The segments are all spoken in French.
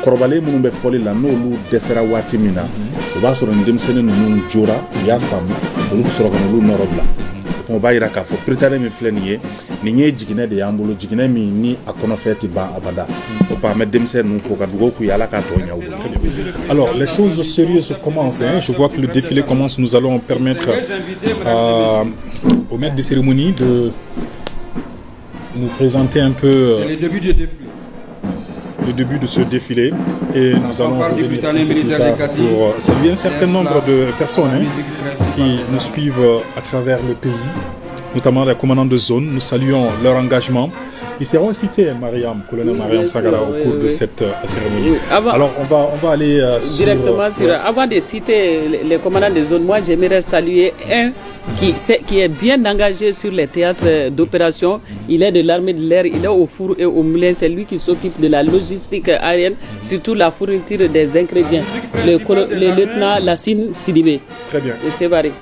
kɔrɔbalen minnu bɛ fɔli la n'olu dɛsɛra waati min na o b'a sɔrɔ ni denmisɛnnin ninnu jora u y'a faamu olu bɛ sɔrɔ ka n'olu nɔrɔ bila o b'a jira k'a fɔ Prytanée min filɛ nin ye nin ye jiginɛ de y'an bolo jiginɛ min ni a kɔnɔfɛ tɛ ban abada o ko an bɛ denmisɛnnin ninnu fo ka dugawu k'u ye Ala k'a tɔ ɲɛ u bolo. Alors les choses sérieuses commencent, hein. Je vois que le défilé commence. Nous allons permettre au maître de cérémonie de nous présenter un peu le début du défilé. Le début de ce défilé et nous allons revenir plus tard pour saluer un certain nombre de personnes qui nous suivent à travers le pays, notamment les commandants de zone. Nous saluons leur engagement. Ils seront cités, colonel Mariam Sagara, au cours de cette cérémonie. Alors, on va aller directement avant de citer les commandants de zone, moi j'aimerais saluer un qui est bien engagé sur les théâtres d'opération. Il est de l'armée de l'air, il est au four et au moulin. C'est lui qui s'occupe de la logistique aérienne, surtout la fourniture des ingrédients. Le lieutenant Lassine Sidibé. Très bien. Et c'est varié.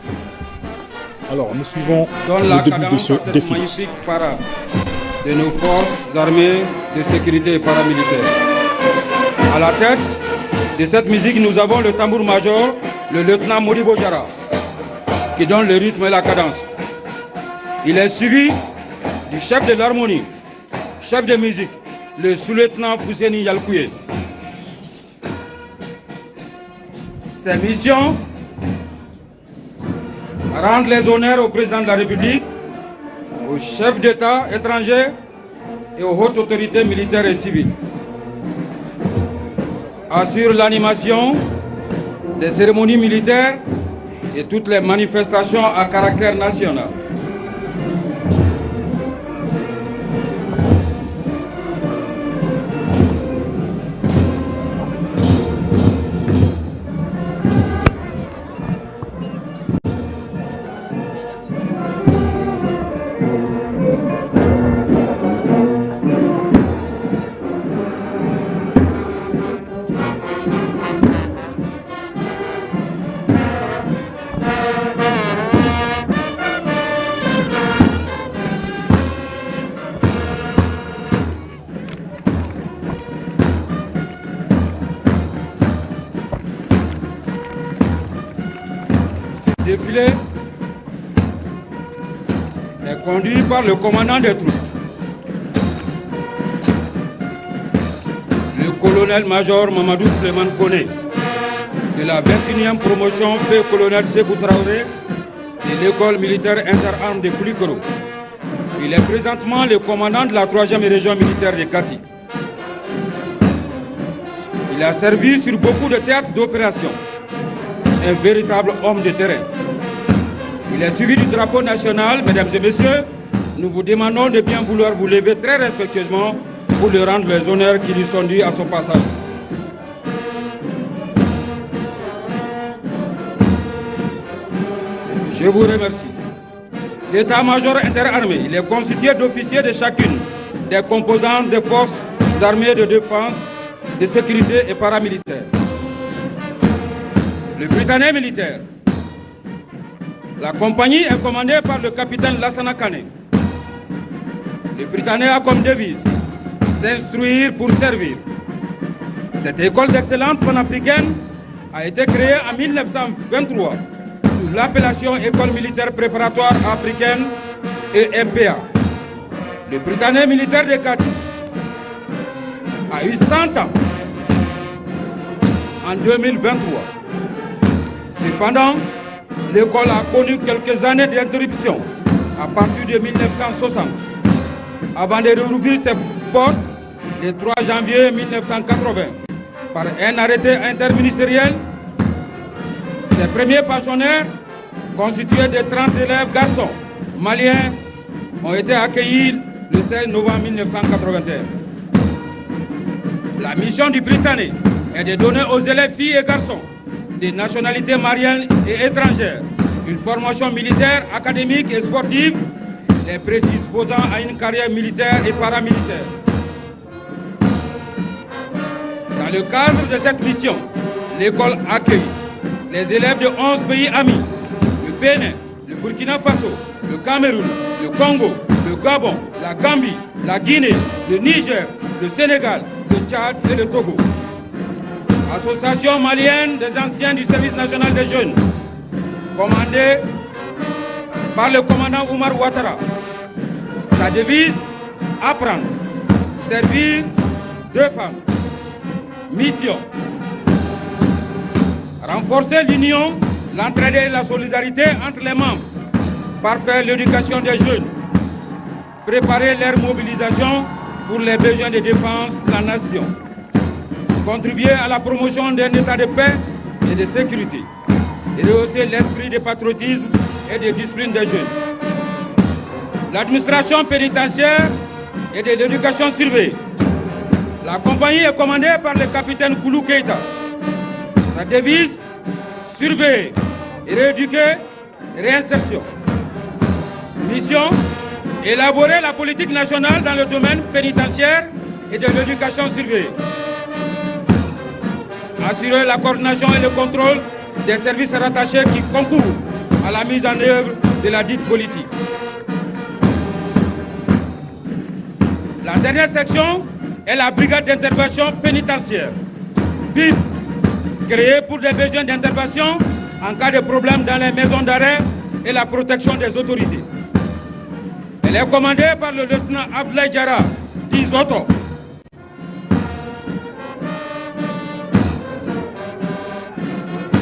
Alors, nous suivons le début de ce défilé. De nos forces armées de sécurité et paramilitaires. À la tête de cette musique, nous avons le tambour-major, le lieutenant Modibo Diarra, qui donne le rythme et la cadence. Il est suivi du chef de l'harmonie, chef de musique, le sous-lieutenant Fousseni Yalkouye. Ses missions, rendre les honneurs au président de la République, aux chefs d'État étrangers et aux hautes autorités militaires et civiles. Assure l'animation des cérémonies militaires et toutes les manifestations à caractère national. Défilé est conduit par le commandant des troupes, le colonel-major Mamadou Suleiman Kone, de la 21e promotion fait colonel Sékou Traoré de l'école militaire interarmes de Koulikoro. Il est présentement le commandant de la 3e région militaire de Kati. Il a servi sur beaucoup de théâtres d'opération. Un véritable homme de terrain. Il est suivi du drapeau national. Mesdames et messieurs, nous vous demandons de bien vouloir vous lever très respectueusement pour lui rendre les honneurs qui lui sont dus à son passage. Je vous remercie. L'état-major interarmé, il est constitué d'officiers de chacune des composantes des forces armées de défense, de sécurité et paramilitaires. Le Prytanée militaire. La compagnie est commandée par le capitaine Lassana Kane. Le Prytanée a comme devise s'instruire pour servir. Cette école d'excellence panafricaine a été créée en 1923 sous l'appellation École militaire préparatoire africaine EMPA. Le Prytanée militaire de Kati a eu 100 ans en 2023. Cependant, l'école a connu quelques années d'interruption à partir de 1960, avant de rouvrir ses portes le 3 janvier 1980 par un arrêté interministériel. Ses premiers pensionnaires, constitués de 30 élèves garçons maliens, ont été accueillis le 16 novembre 1981. La mission du Prytanée est de donner aux élèves filles et garçons des nationalités maliennes et étrangères une formation militaire, académique et sportive, les prédisposant à une carrière militaire et paramilitaire. Dans le cadre de cette mission, l'école accueille les élèves de 11 pays amis, le Bénin, le Burkina Faso, le Cameroun, le Congo, le Gabon, la Gambie, la Guinée, le Niger, le Sénégal, le Tchad et le Togo. Association malienne des anciens du service national des jeunes, commandée par le commandant Oumar Ouattara. Sa devise, apprendre, servir, défendre. Mission, renforcer l'union, l'entraide et la solidarité entre les membres, parfaire l'éducation des jeunes, préparer leur mobilisation pour les besoins de défense de la nation, contribuer à la promotion d'un état de paix et de sécurité, et rehausser l'esprit de patriotisme et de discipline des jeunes. L'administration pénitentiaire et de l'éducation surveillée. La compagnie est commandée par le capitaine Koulou Keïta. Sa devise, surveiller, rééduquer, réinsertion. Mission, élaborer la politique nationale dans le domaine pénitentiaire et de l'éducation surveillée. Assurer la coordination et le contrôle des services rattachés qui concourent à la mise en œuvre de la dite politique. La dernière section est la brigade d'intervention pénitentiaire, BIP, créée pour des besoins d'intervention en cas de problème dans les maisons d'arrêt et la protection des autorités. Elle est commandée par le lieutenant Abdoulaye Diarra, dit Zoto.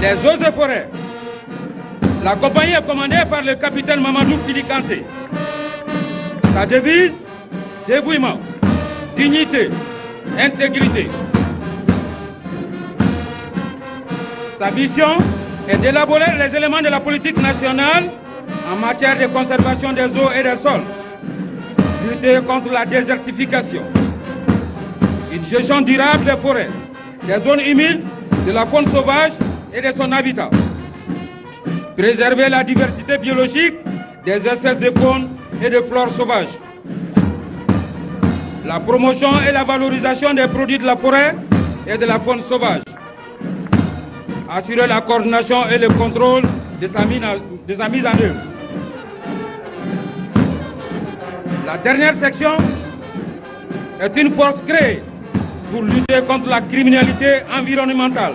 Les eaux et forêts. La compagnie est commandée par le capitaine Mamadou Fili Kanté. Sa devise, dévouement, dignité, intégrité. Sa mission est d'élaborer les éléments de la politique nationale en matière de conservation des eaux et des sols, lutter contre la désertification, une gestion durable des forêts, des zones humides, de la faune sauvage et de son habitat, préserver la diversité biologique des espèces de faune et de flore sauvage, la promotion et la valorisation des produits de la forêt et de la faune sauvage, assurer la coordination et le contrôle de sa mise en œuvre. La dernière section est une force créée pour lutter contre la criminalité environnementale.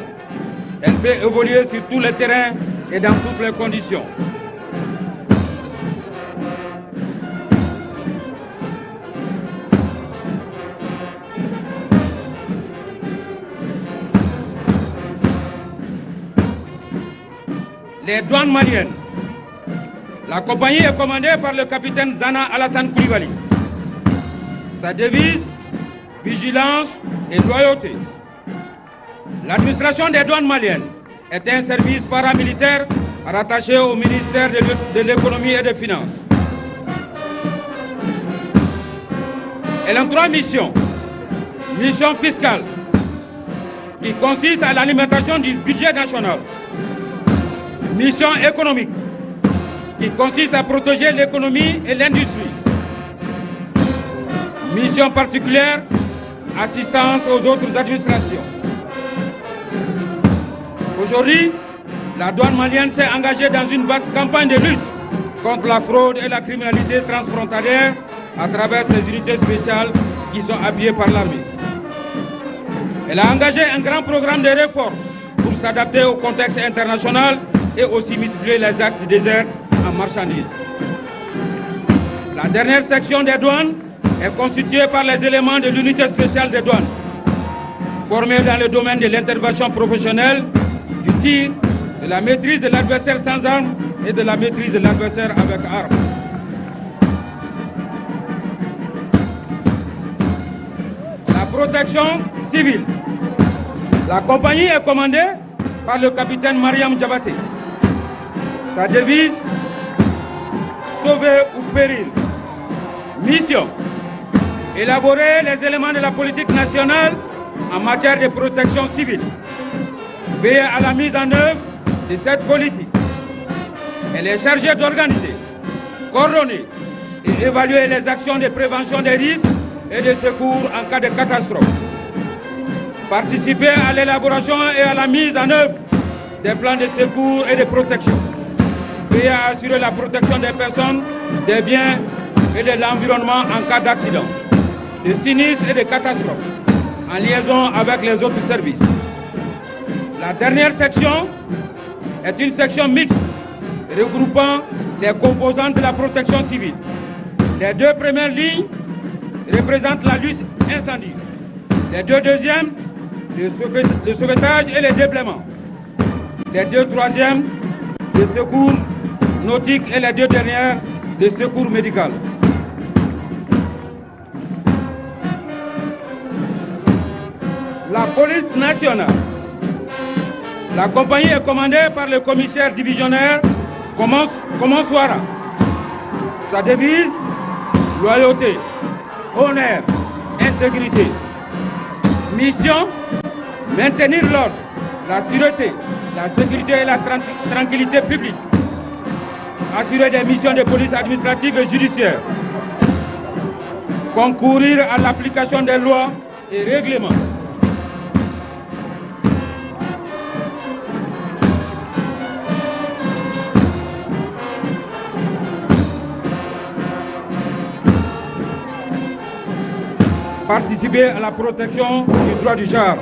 Elle peut évoluer sur tous les terrains et dans toutes les conditions. Les douanes maliennes. La compagnie est commandée par le capitaine Zana Alassane Koulibaly. Sa devise, vigilance et loyauté. L'administration des douanes maliennes est un service paramilitaire rattaché au ministère de l'économie et des finances. Elle a 3 missions. Mission fiscale, qui consiste à l'alimentation du budget national. Mission économique, qui consiste à protéger l'économie et l'industrie. Mission particulière, assistance aux autres administrations. Aujourd'hui, la douane malienne s'est engagée dans une vaste campagne de lutte contre la fraude et la criminalité transfrontalière à travers ses unités spéciales qui sont appuyées par l'armée. Elle a engagé un grand programme de réforme pour s'adapter au contexte international et aussi multiplier les actes de désert en marchandises. La dernière section des douanes est constituée par les éléments de l'unité spéciale des douanes, formés dans le domaine de l'intervention professionnelle, du tir, de la maîtrise de l'adversaire sans armes et de la maîtrise de l'adversaire avec armes. La protection civile. La compagnie est commandée par le capitaine Mariam Diabaté. Sa devise, sauver ou périr. Mission, élaborer les éléments de la politique nationale en matière de protection civile. Veiller à la mise en œuvre de cette politique. Elle est chargée d'organiser, coordonner et évaluer les actions de prévention des risques et de secours en cas de catastrophe. Participer à l'élaboration et à la mise en œuvre des plans de secours et de protection. Veiller à assurer la protection des personnes, des biens et de l'environnement en cas d'accident, de sinistres et de catastrophes, en liaison avec les autres services. La dernière section est une section mixte regroupant les composantes de la protection civile. Les deux premières lignes représentent la lutte incendie. Les deux deuxièmes, le sauvetage et le déblaiement. Les deux troisièmes, le secours nautique et les deux dernières, le secours médical. La police nationale. La compagnie est commandée par le commissaire divisionnaire Komonswara. Sa devise, loyauté, honneur, intégrité. Mission, maintenir l'ordre, la sûreté, la sécurité et la tranquillité publique. Assurer des missions de police administrative et judiciaire. Concourir à l'application des lois et règlements. Participer à la protection du droit du genre.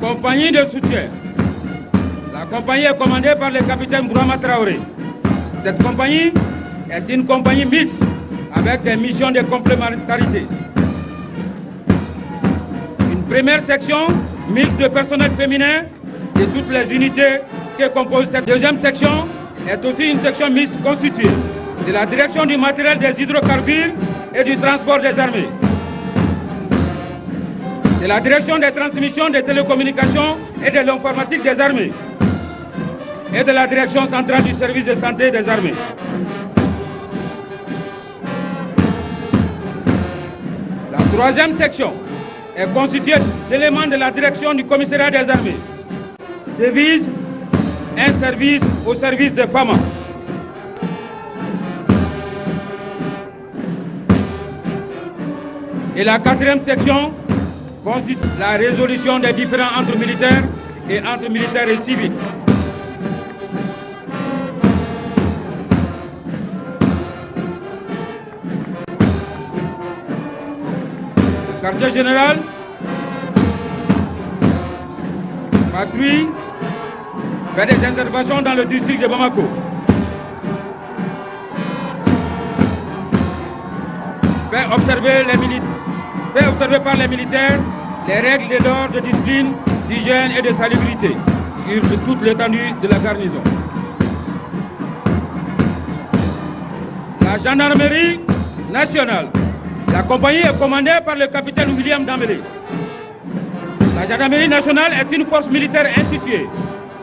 Compagnie de soutien. La compagnie est commandée par le capitaine Bourama Traoré. Cette compagnie est une compagnie mixte avec des missions de complémentarité. Une première section mixte de personnel féminin de toutes les unités qui composent cette deuxième section est aussi une section mixte constituée de la direction du matériel des hydrocarbures et du transport des armées, de la direction des transmissions des télécommunications et de l'informatique des armées et de la direction centrale du service de santé des armées. La troisième section est constituée d'éléments de la direction du commissariat des armées. Devise, un service au service des femmes. Et la quatrième section constitue la résolution des différends entre militaires et entre militaires et civils. Le quartier général patrouille, fait des interventions dans le district de Bamako. Fait observer par les militaires les règles de l'ordre, de discipline, d'hygiène et de salubrité sur toute l'étendue de la garnison. La gendarmerie nationale. La compagnie est commandée par le capitaine William Dambélé. La gendarmerie nationale est une force militaire instituée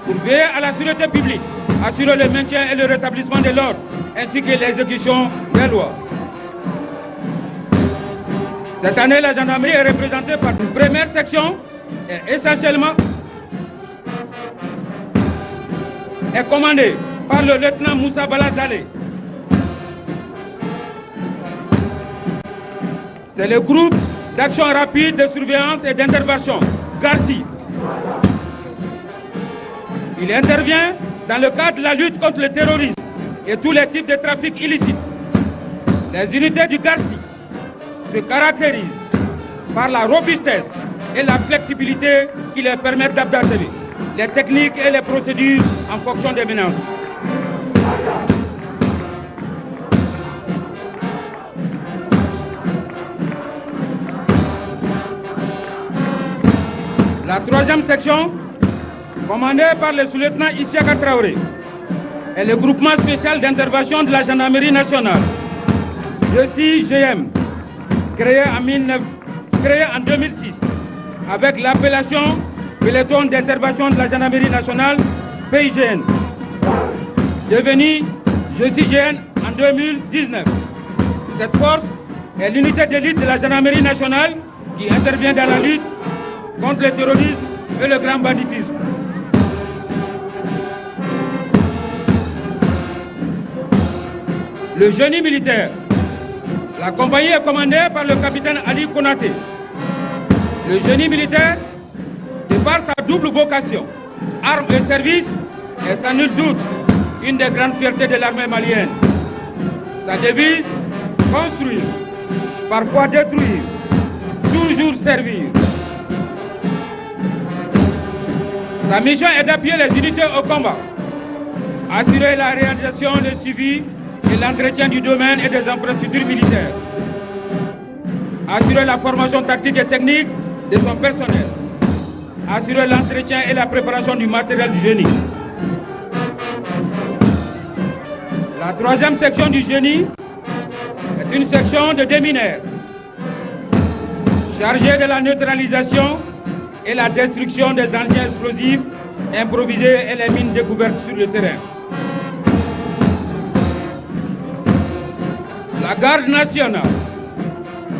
pour veiller à la sûreté publique, assurer le maintien et le rétablissement de l'ordre, ainsi que l'exécution des lois. Cette année, la gendarmerie est représentée par une première section et essentiellement est commandée par le lieutenant Moussa Balazale. C'est le groupe d'action rapide de surveillance et d'intervention, GARCI. Il intervient dans le cadre de la lutte contre le terrorisme et tous les types de trafic illicites. Les unités du GARCI se caractérisent par la robustesse et la flexibilité qui leur permettent d'adapter les techniques et les procédures en fonction des menaces. La troisième section, commandée par le sous-lieutenant Isiaka Traoré, est le groupement spécial d'intervention de la gendarmerie nationale, le CIGM, créé en 2006 avec l'appellation Peloton d'intervention de la Gendarmerie nationale, PIGN, devenu GCGN en 2019. Cette force est l'unité d'élite de la Gendarmerie nationale qui intervient dans la lutte contre le terrorisme et le grand banditisme. Le génie militaire. La compagnie est commandée par le capitaine Ali Konaté. Le génie militaire, de par sa double vocation, armes et service, est sans nul doute une des grandes fiertés de l'armée malienne. Sa devise, construire, parfois détruire, toujours servir. Sa mission est d'appuyer les unités au combat, assurer la réalisation, le suivi et l'entretien du domaine et des infrastructures militaires, assurer la formation tactique et technique de son personnel, assurer l'entretien et la préparation du matériel du génie. La troisième section du génie est une section de démineurs chargée de la neutralisation et la destruction des anciens explosifs improvisés et les mines découvertes sur le terrain. La garde nationale.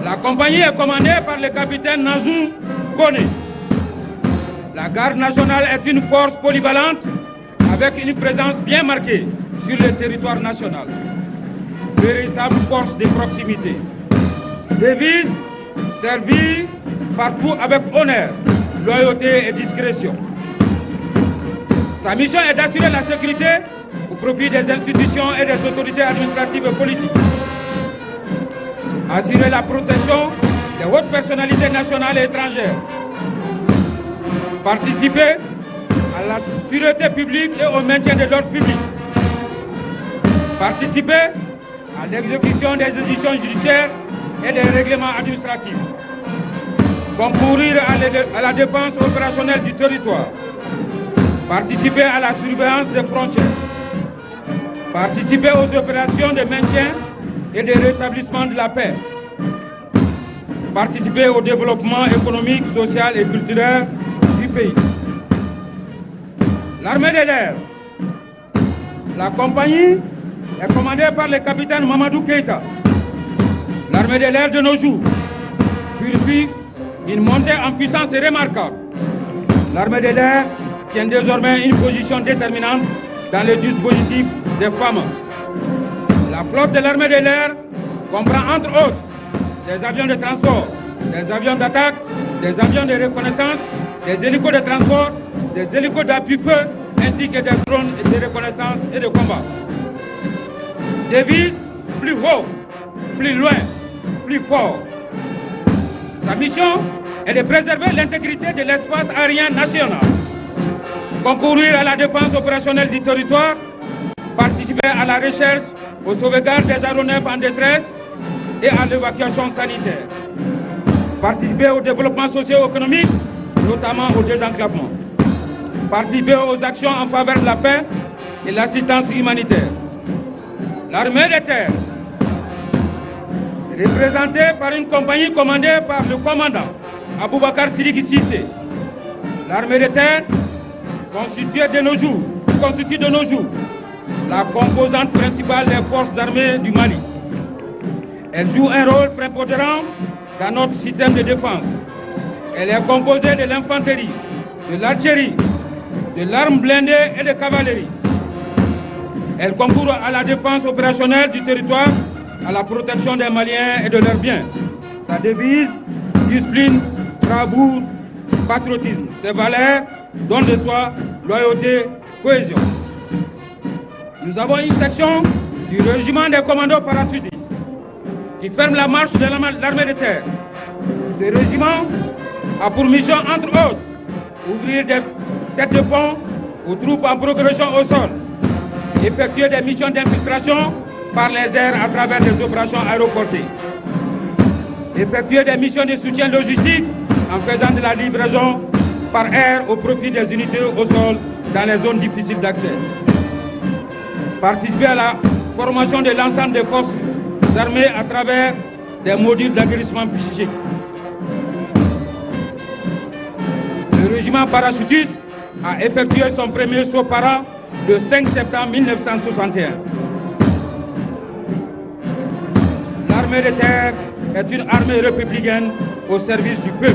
La compagnie est commandée par le capitaine Nazou Kone. La garde nationale est une force polyvalente avec une présence bien marquée sur le territoire national. Véritable force de proximité. Devise, servir partout avec honneur, loyauté et discrétion. Sa mission est d'assurer la sécurité au profit des institutions et des autorités administratives et politiques. Assurer la protection des hautes personnalités nationales et étrangères. Participer à la sûreté publique et au maintien de l'ordre public. Participer à l'exécution des décisions judiciaires et des règlements administratifs. Concourir à la défense opérationnelle du territoire. Participer à la surveillance des frontières. Participer aux opérations de maintien et de rétablissement de la paix. Participer au développement économique, social et culturel du pays. L'armée de l'air. La compagnie est commandée par le capitaine Mamadou Keïta. L'armée de l'air de nos jours purifie une montée en puissance remarquable. L'armée de l'air tient désormais une position déterminante dans le dispositif des femmes. La flotte de l'armée de l'air comprend entre autres des avions de transport, des avions d'attaque, des avions de reconnaissance, des hélicos de transport, des hélicos d'appui-feu, ainsi que des drones de reconnaissance et de combat. Devise, plus haut, plus loin, plus fort. Sa mission est de préserver l'intégrité de l'espace aérien national, concourir à la défense opérationnelle du territoire, participer à la recherche, aux sauvegardes des aéronefs en détresse et à l'évacuation sanitaire, participer au développement socio-économique, notamment au désenclavement, participer aux actions en faveur de la paix et l'assistance humanitaire. L'armée de terre, représentée par une compagnie commandée par le commandant Aboubakar Sidiki Cissé. L'armée de terre constitue de nos jours la composante principale des forces armées du Mali. Elle joue un rôle prépondérant dans notre système de défense. Elle est composée de l'infanterie, de l'artillerie, de l'arme blindée et de cavalerie. Elle concourt à la défense opérationnelle du territoire, à la protection des Maliens et de leurs biens. Sa devise, discipline, bravoure, patriotisme. Ses valeurs, don de soi, loyauté, cohésion. Nous avons une section du régiment des commandos parachutistes qui ferme la marche de l'armée de terre. Ce régiment a pour mission, entre autres, ouvrir des têtes de pont aux troupes en progression au sol, effectuer des missions d'infiltration par les airs à travers des opérations aéroportées, effectuer des missions de soutien logistique en faisant de la livraison par air au profit des unités au sol dans les zones difficiles d'accès, participer à la formation de l'ensemble des forces armées à travers des modules d'aguerrissement psychique. Le régiment parachutiste a effectué son premier saut parent le 5 septembre 1961. L'armée de terre est une armée républicaine au service du peuple.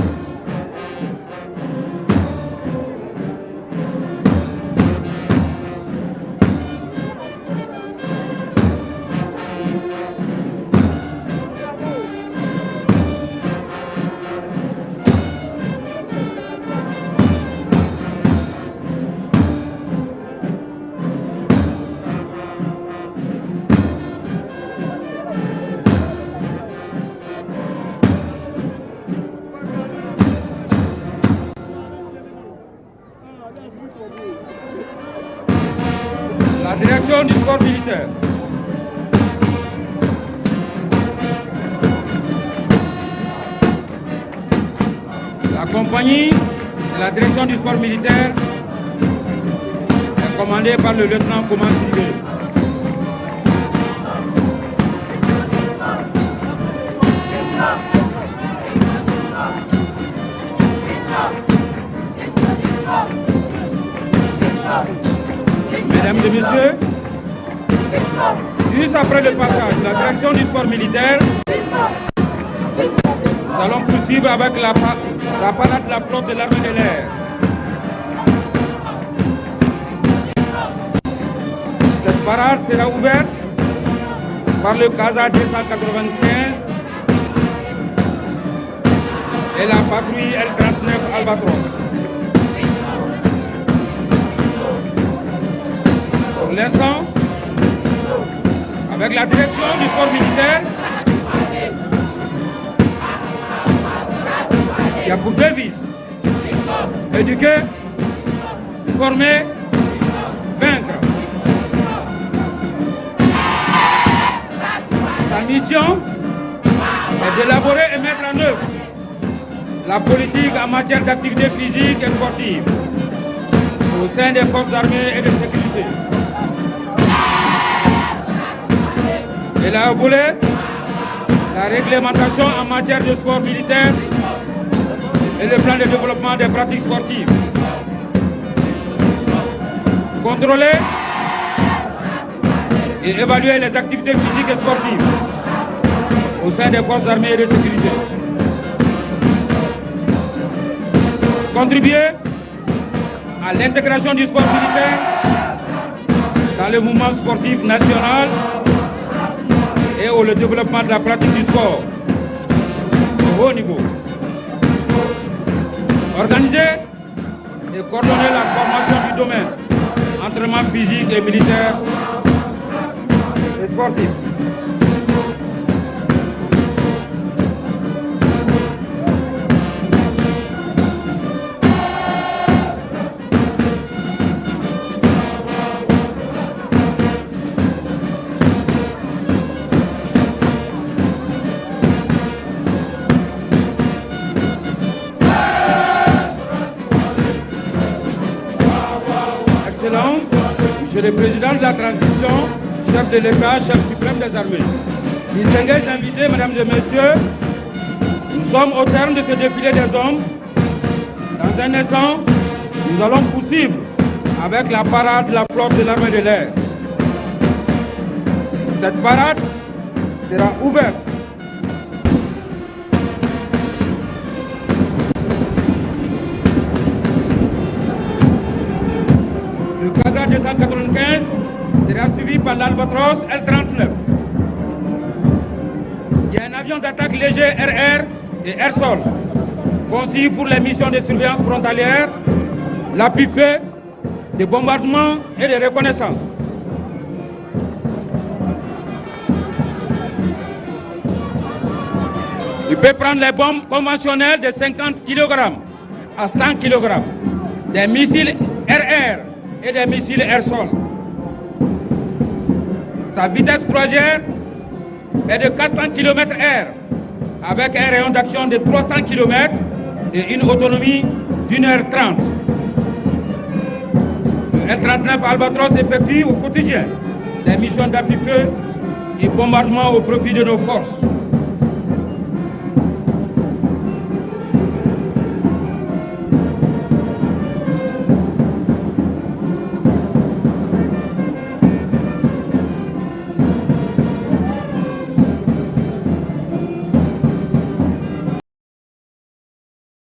La direction du sport militaire. La compagnie de la direction du sport militaire est commandée par le lieutenant-commandant Sylvé. Mesdames et messieurs, juste après le passage de la direction du sport militaire, nous allons poursuivre avec la parade de la flotte de l'armée de l'air. Cette parade sera ouverte par le CASA 295 et la patrouille L39 Albatros. Pour l'instant, avec la direction du sport militaire, qui a pour devise éduquer, former, vaincre. Sa mission est d'élaborer et mettre en œuvre la politique en matière d'activité physique et sportive au sein des forces armées et de sécurité. Elle a voulu la réglementation en matière de sport militaire et le plan de développement des pratiques sportives. Contrôler et évaluer les activités physiques et sportives au sein des forces armées et de sécurité. Contribuer à l'intégration du sport militaire dans le mouvement sportif national et au développement de la pratique du sport au haut niveau. Organiser et coordonner la formation du domaine, entraînement physique et militaire et sportif. Excellence, Monsieur le Président de la Transition, chef de l'État, chef suprême des armées. Distingués invités, Mesdames et Messieurs, nous sommes au terme de ce défilé des hommes. Dans un instant, nous allons poursuivre avec la parade de la flotte de l'armée de l'air. Cette parade sera ouverte le CASA 295 sera suivi par l'Albatros L39. Il y a un avion d'attaque léger RR et air-sol conçu pour les missions de surveillance frontalière, l'appui fait, de bombardement et de reconnaissance. Il peut prendre les bombes conventionnelles de 50 kg à 100 kg, des missiles RR et des missiles air-sol. Sa vitesse croisière est de 400 km/h avec un rayon d'action de 300 km et une autonomie d'1h30. Le L39 Albatros effectue au quotidien des missions d'appui-feu et bombardement au profit de nos forces.